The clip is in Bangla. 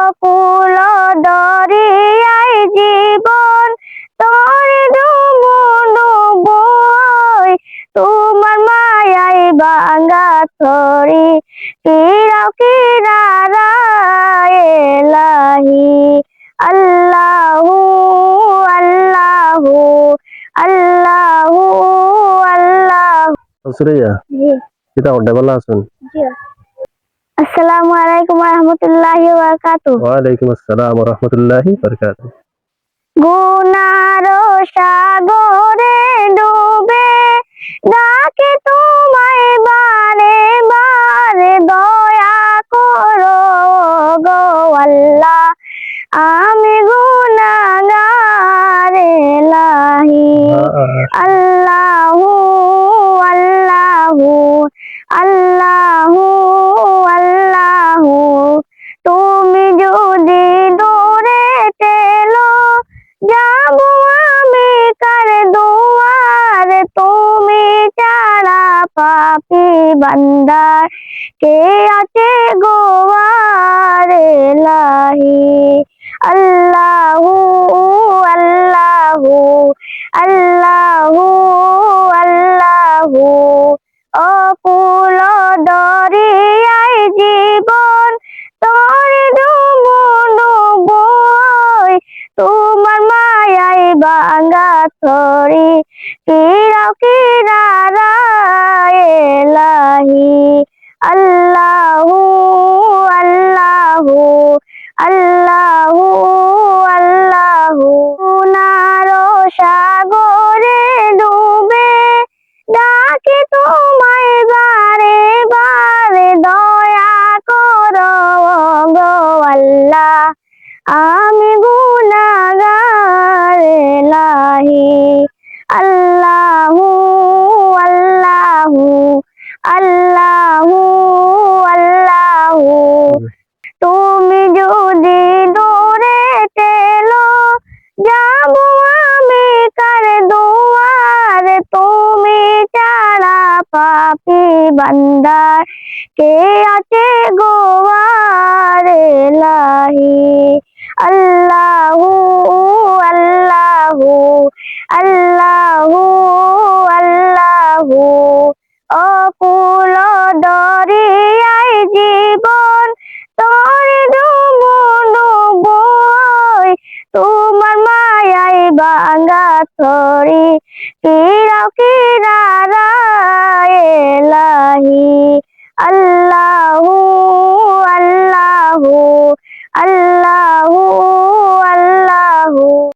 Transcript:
অকুল দরিয়ায় জীবন তোর ডুবুই তোমার মায়াই বাঙ্গা ছড়ি কিরাও কিনারা এলাহি আল্লাহু আল্লাহু আল্লাহু আল্লাহু। সুরাইয়া কিতা ওটা বলা আছেন? আসসালামু আলাইকুম ওয়া রাহমাতুল্লাহি ওয়া বারাকাতুহু। ওয়া আলাইকুম আসসালাম ওয়া রাহমাতুল্লাহি ওয়া বারাকাতুহু। গুনার সাগরে ডুবে ডাকে তোমায় বারে বারে দয়া করো গো আল্লাহ আমি গুনাহগার এলাহি আল্লাহু আল্লাহু আল্লাহু আল্লাহু। তুমি যদি দূরে টেলো যাব আমি কার দুয়ারে তুমি ছাড়া পাপী বান্দার কে আছে গোয়ার এলাহি আল্লাহু আল্লাহু আল্লাহু আল্লাহু। অকুল দরিয়ায় জীবন তোর ডুবুই তোমার মায়াই বাঙ্গা ছড়ি কিরাও কিনারা এলাহি আল্লাহু আল্লাহু আল্লাহু আল্লাহু। গুনার সাগরে ডুবে ডাকে তোমায় বারে বারে দয়া করো গো আল্লাহ আমি গুনাহগার এলাহি আল্লাহু আল্লাহু আল্লাহু আল্লাহু। তুমি যদি দূরে টেলো যাব আমি কার দুয়ারে তুমি ছাড়া পাপী বান্দার কে আছে গোয়ার এলাহি আল্লাহু আল্লাহু আল্লাহু আল্লাহু। অকুল দরিয়ায় জীবন তোর ডুবুই তোমার মায়াই বাঙ্গা ছড়ি